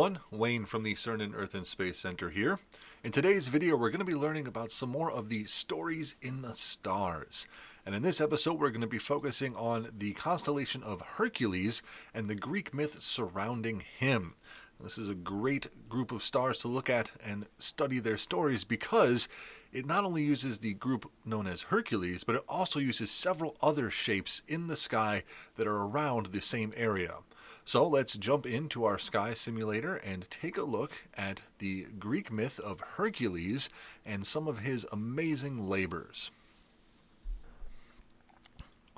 everyone, Wayne from the CERN Earth and Space Center here. In today's video we're going to be learning about some more of the stories in the stars. And in this episode we're going to be focusing on the constellation of Hercules and the Greek myth surrounding him. This is a great group of stars to look at and study their stories because it not only uses the group known as Hercules, but it also uses several other shapes in the sky that are around the same area. So let's jump into our sky simulator and take a look at the Greek myth of Hercules and some of his amazing labors.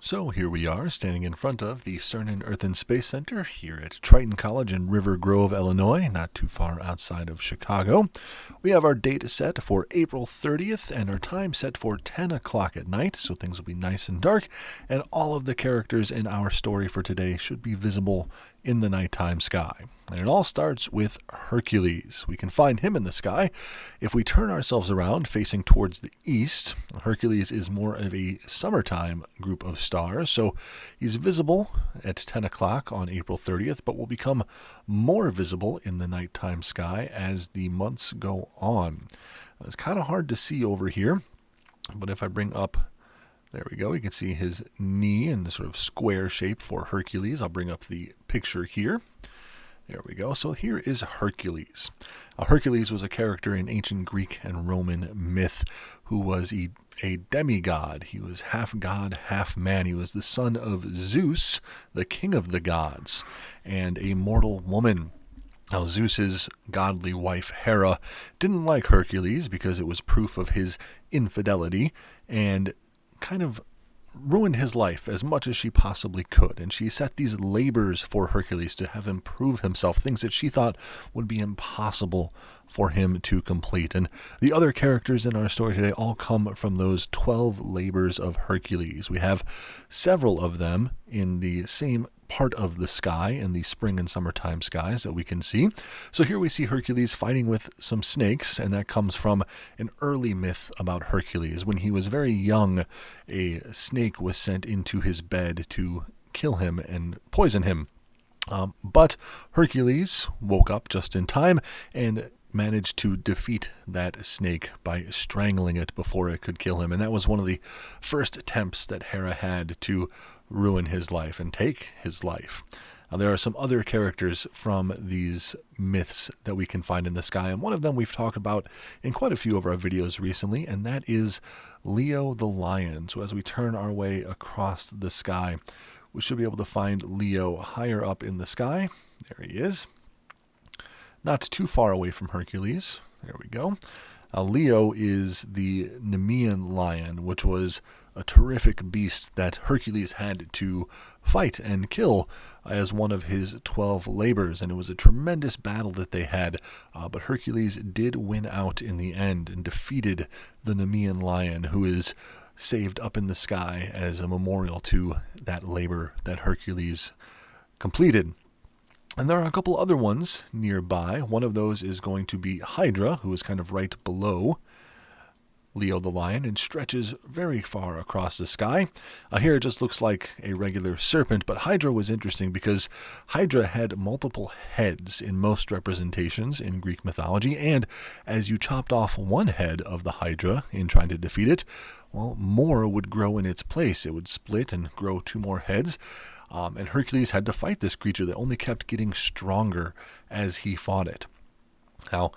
So here we are, standing in front of the CERN Earth and Space Center here at Triton College in River Grove, Illinois, not too far outside of Chicago. We have our date set for April 30th and our time set for 10 o'clock at night, so things will be nice and dark, and all of the characters in our story for today should be visible in the nighttime sky. And it all starts with Hercules. We can find him in the sky if we turn ourselves around facing towards the east. Hercules is more of a summertime group of stars, so he's visible at 10 o'clock on April 30th, but will become more visible in the nighttime sky as the months go on. It's kind of hard to see over here, but if I bring up, there we go, you can see his knee in the sort of square shape for Hercules. I'll bring up the picture here. There we go. So here is Hercules. Hercules was a character in ancient Greek and Roman myth who was a demigod. He was half god, half man. He was the son of Zeus, the king of the gods, and a mortal woman. Now, Zeus's godly wife, Hera, didn't like Hercules because it was proof of his infidelity and kind of ruined his life as much as she possibly could, and she set these labors for Hercules to have him prove himself, things that she thought would be impossible for him to complete. And the other characters in our story today all come from those 12 labors of Hercules. We have several of them in the same part of the sky in the spring and summertime skies that we can see. So here we see Hercules fighting with some snakes, and that comes from an early myth about Hercules. When he was very young, a snake was sent into his bed to kill him and poison him. But Hercules woke up just in time and managed to defeat that snake by strangling it before it could kill him. And that was one of the first attempts that Hera had to ruin his life and take his life. Now, there are some other characters from these myths that we can find in the sky, and one of them we've talked about in quite a few of our videos recently, and that is Leo the lion. So as we turn our way across the sky, we should be able to find Leo higher up in the sky. There he is. Not too far away from Hercules. There we go. Leo is the Nemean lion, which was a terrific beast that Hercules had to fight and kill as one of his 12 labors, and it was a tremendous battle that they had, but Hercules did win out in the end and defeated the Nemean lion, who is saved up in the sky as a memorial to that labor that Hercules completed. And there are a couple other ones nearby. One of those is going to be Hydra, who is kind of right below Leo the lion and stretches very far across the sky. Here it just looks like a regular serpent, but Hydra was interesting because Hydra had multiple heads in most representations in Greek mythology, and as you chopped off one head of the Hydra in trying to defeat it, well, more would grow in its place. It would split and grow two more heads. And Hercules had to fight this creature that only kept getting stronger as he fought it. Now,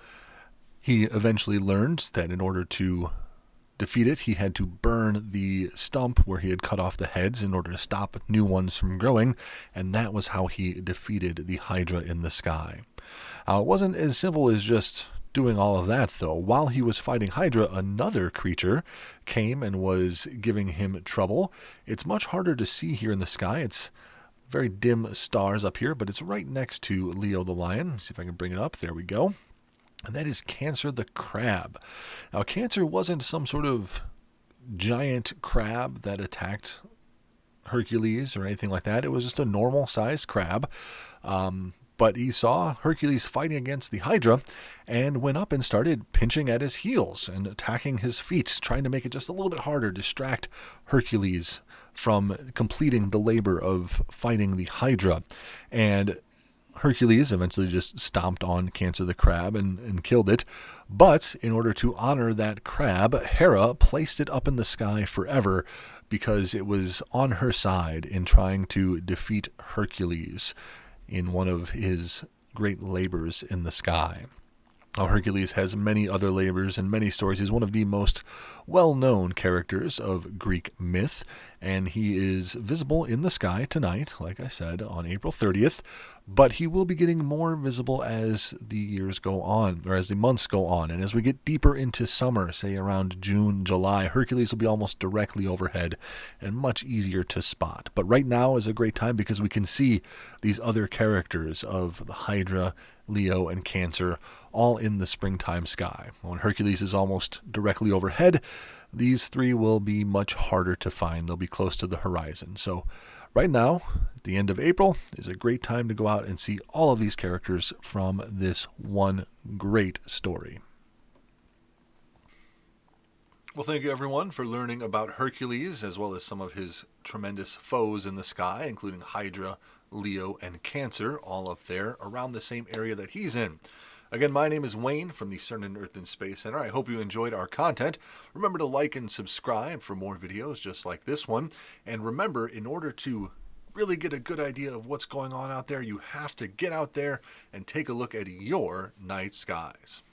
he eventually learned that in order to defeat it, he had to burn the stump where he had cut off the heads in order to stop new ones from growing, and that was how he defeated the Hydra in the sky. It wasn't as simple as just doing all of that, though. While he was fighting Hydra, another creature came and was giving him trouble. It's much harder to see here in the sky. It's very dim stars up here, but it's right next to Leo the lion. Let's see if I can bring it up. There we go. And that is Cancer the crab. Now, Cancer wasn't some sort of giant crab that attacked Hercules or anything like that. It was just a normal-sized crab. But he saw Hercules fighting against the Hydra and went up and started pinching at his heels and attacking his feet, trying to make it just a little bit harder, distract Hercules from completing the labor of fighting the Hydra. And Hercules eventually just stomped on Cancer the crab and killed it. But in order to honor that crab, Hera placed it up in the sky forever because it was on her side in trying to defeat Hercules in one of his great labors in the sky. Now, Hercules has many other labors and many stories. He's one of the most well-known characters of Greek myth, and he is visible in the sky tonight, like I said, on April 30th, but he will be getting more visible as the years go on, or as the months go on, and as we get deeper into summer, say around June, July, Hercules will be almost directly overhead and much easier to spot. But right now is a great time because we can see these other characters of the Hydra, Leo, and Cancer all in the springtime sky. When Hercules is almost directly overhead, these three will be much harder to find. They'll be close to the horizon. So right now, at the end of April, is a great time to go out and see all of these characters from this one great story. Well, thank you everyone for learning about Hercules as well as some of his tremendous foes in the sky, including Hydra, Leo, and Cancer, all up there around the same area that he's in. Again, my name is Wayne from the CERN Earth and Space Center. I hope you enjoyed our content. Remember to like and subscribe for more videos just like this one. And remember, in order to really get a good idea of what's going on out there, you have to get out there and take a look at your night skies.